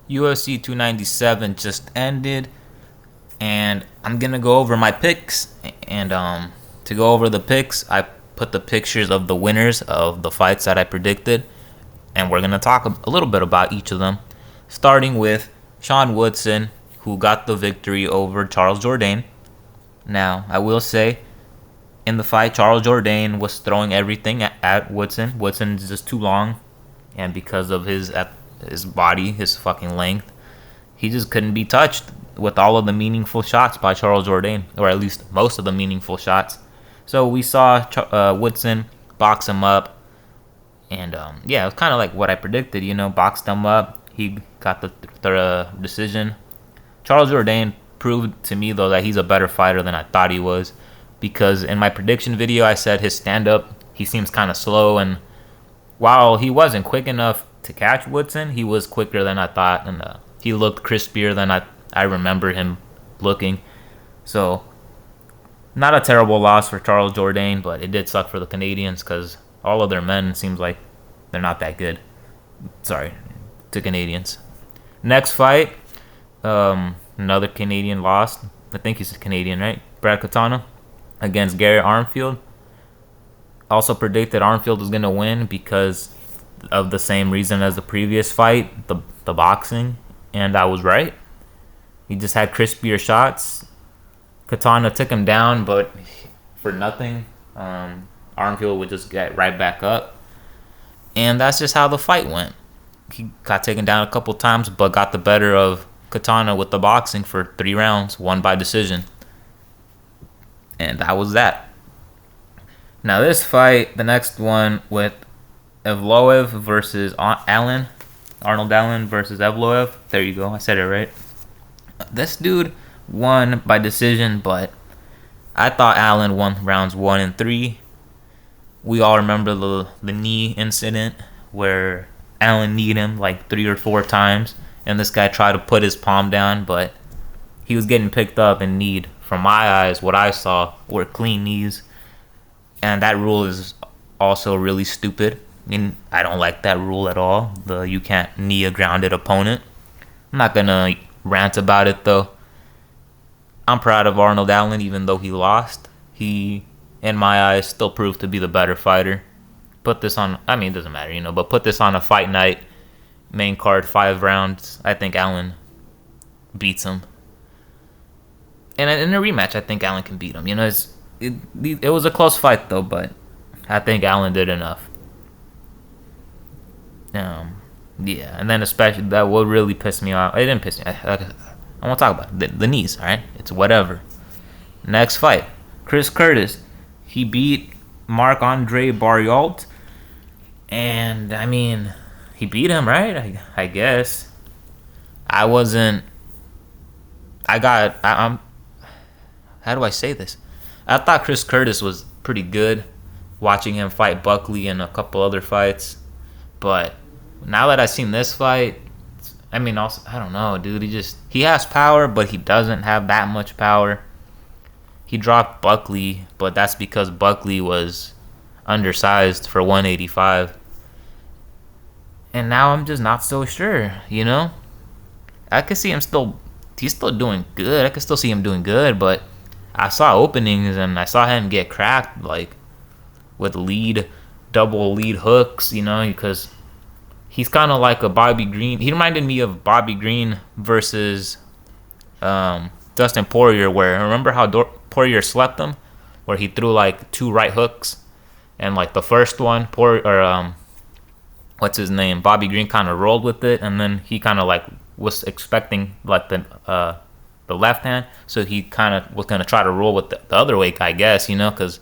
UFC 297 just ended, and I'm gonna go over my picks. And to go over the picks, I put the pictures of the winners of the fights that I predicted, and we're gonna talk a little bit about each of them, starting with Sean Woodson, who got the victory over Charles Jourdain. Now, I will say, in the fight, Charles Jourdain was throwing everything at Woodson. Woodson's just too long, and because of his body, his fucking length, he just couldn't be touched with all of the meaningful shots by Charles Jourdain, or at least most of the meaningful shots. So we saw Woodson box him up, and yeah, it was kind of like what I predicted. Boxed him up. He got the decision. Charles Jourdain proved to me though that he's a better fighter than I thought he was, because in my prediction video I said his stand-up, he seems kind of slow, and while he wasn't quick enough to catch Woodson, he was quicker than I thought, and he looked crispier than I remember him looking. So, not a terrible loss for Charles Jourdain, but it did suck for the Canadians because all of their men seems like they're not that good. Sorry to Canadians. Next fight, another Canadian lost. I think he's a Canadian, right? Brad Katana against Gary Armfield. Also predicted Armfield was going to win because of the same reason as the previous fight, the boxing, and I was right. He just had crispier shots. Katana took him down, but for nothing. Armfield would just get right back up, and that's just how the fight went. He got taken down a couple times, but got the better of Katana with the boxing for 3 rounds, won by decision. And that was that. Now this fight, the next one with Evloev versus Allen. Arnold Allen versus Evloev. There you go, I said it right. This dude won by decision, but I thought Allen won rounds 1 and 3. We all remember the knee incident where Allen kneed him like 3 or 4 times, and this guy tried to put his palm down, but he was getting picked up and kneed. From my eyes, what I saw were clean knees, and that rule is also really stupid. I mean, I don't like that rule at all. You can't knee a grounded opponent. I'm not gonna rant about it though. I'm proud of Arnold Allen, even though he lost. He, in my eyes, still proved to be the better fighter. Put this on, I mean, it doesn't matter, but put this on a fight night, main card, 5 rounds. I think Allen beats him. And in a rematch, I think Allen can beat him. It was a close fight though, but I think Allen did enough. Yeah, and then especially that what really pissed me off. It didn't piss me. I want to talk about it. The knees. All right, it's whatever. Next fight, Chris Curtis. He beat Marc-Andre Barriault, and I mean, he beat him, right? I guess. I'm. How do I say this? I thought Chris Curtis was pretty good, watching him fight Buckley and a couple other fights, but now that I've seen this fight, I mean, also, I don't know, dude. He has power, but he doesn't have that much power. He dropped Buckley, but that's because Buckley was undersized for 185. And now I'm just not so sure, I could see him he's still doing good. I could still see him doing good, but I saw openings and I saw him get cracked, like, with double lead hooks, because he's kind of like a Bobby Green. He reminded me of Bobby Green versus Dustin Poirier, where remember how Poirier slept him, where he threw like 2 right hooks, and like the first one, what's his name, Bobby Green kind of rolled with it, and then he kind of like was expecting like the left hand, so he kind of was gonna try to roll with the other way, I guess, because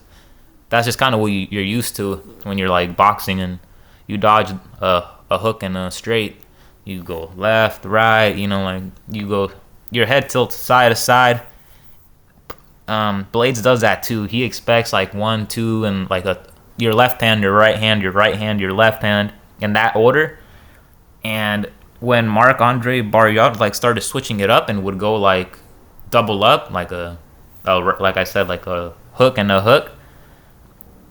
that's just kind of what you're used to when you're like boxing and you dodge a hook and a straight. You go left, right, like you go, your head tilts side to side. Blades does that too. He expects like 1, 2, and like your left hand, your right hand, your right hand, your left hand, in that order. And when Marc-Andre Barriault like started switching it up and would go like double up, like like I said, like a hook and a hook,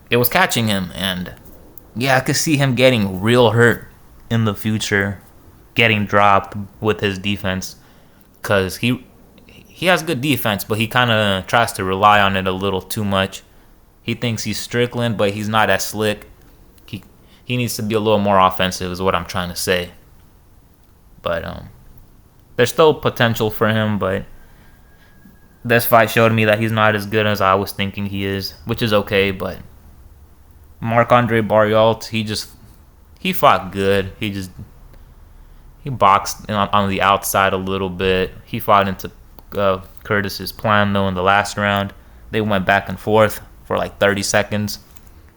it was catching him. And yeah, I could see him getting real hurt in the future getting dropped with his defense, because he has good defense, but he kind of tries to rely on it a little too much. He thinks he's Strickland, but he's not as slick. He needs to be a little more offensive, is what I'm trying to say. But there's still potential for him, but this fight showed me that he's not as good as I was thinking he is, which is okay. But Marc-Andre Barriault, he fought good. He boxed on the outside a little bit. He fought into Curtis's plan though in the last round. They went back and forth for like 30 seconds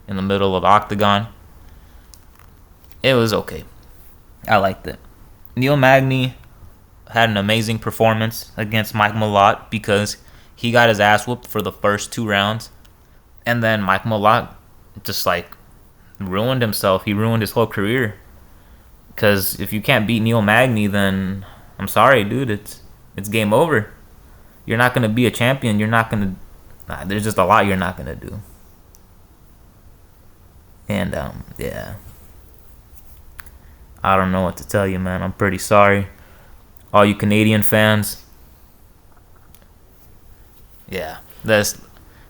in the middle of the octagon. It was okay. I liked it. Neil Magny had an amazing performance against Mike Malott because he got his ass whooped for the first 2 rounds, and then Mike Malott just like ruined himself. He ruined his whole career. Because if you can't beat Neil Magny, then I'm sorry, dude. It's game over. You're not gonna be a champion. You're not gonna. There's just a lot you're not gonna do. And yeah. I don't know what to tell you, man. I'm pretty sorry, all you Canadian fans. Yeah,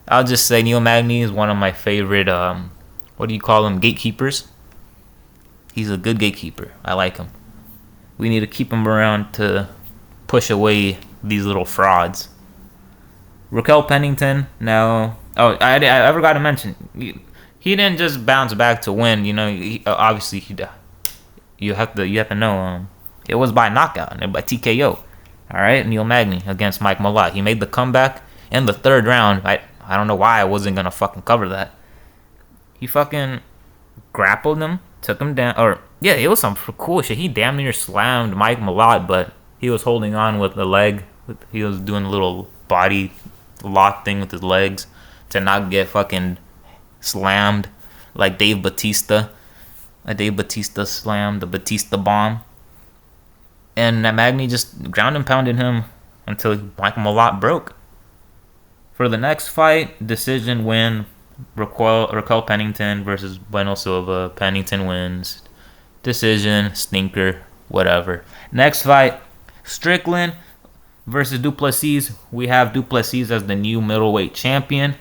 I'll just say Neil Magny is one of my favorite. What do you call them? Gatekeepers. He's a good gatekeeper. I like him. We need to keep him around to push away these little frauds. Raquel Pennington. Now, I forgot to mention, he didn't just bounce back to win. You know, obviously you have to know it was by knockout and by TKO. All right, Neil Magny against Mike Malott. He made the comeback in the 3rd round. I don't know why I wasn't gonna fucking cover that. He fucking grappled him, took him down, it was some cool shit. He damn near slammed Mike Malott, but he was holding on with the leg. He was doing a little body lock thing with his legs to not get fucking slammed like Dave Batista. Dave Batista slammed the Batista bomb. And Magny just ground and pounded him until Mike Malott broke. For the next fight, decision win. Raquel Pennington versus Bueno Silva. Pennington wins. Decision, stinker, whatever. Next fight, Strickland versus Duplessis. We have Duplessis as the new middleweight champion.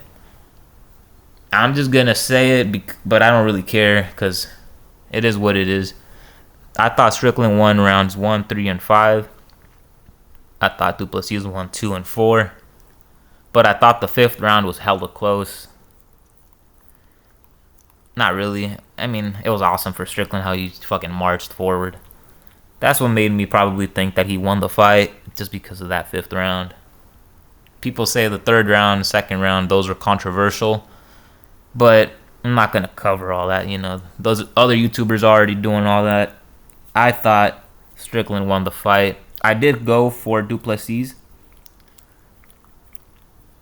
I'm just going to say it, but I don't really care because it is what it is. I thought Strickland won rounds 1, 3, and 5. I thought Duplessis won 2 and 4. But I thought the 5th round was hella close. Not really. I mean, it was awesome for Strickland how he fucking marched forward. That's what made me probably think that he won the fight, just because of that 5th round. People say the 3rd round, 2nd round, those are controversial. But I'm not going to cover all that, you know. Those other YouTubers are already doing all that. I thought Strickland won the fight. I did go for Duplessis.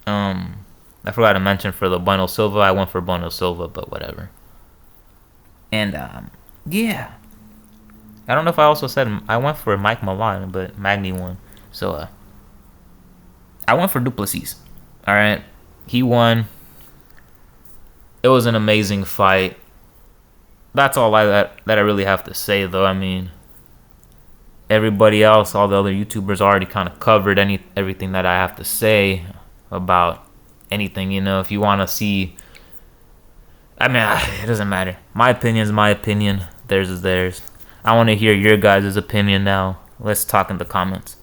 I forgot to mention for the Bueno Silva, I went for Bueno Silva, but whatever. And yeah, I don't know if I also said I went for Mike Malott, but Magny won. So I went for Duplessis. All right, he won. It was an amazing fight. That's all that I really have to say, though. I mean, everybody else, all the other YouTubers already kind of covered everything that I have to say about anything, you know. If you want to see, I mean, it doesn't matter. My opinion is my opinion. Theirs is theirs. I want to hear your guys' opinion now. Let's talk in the comments.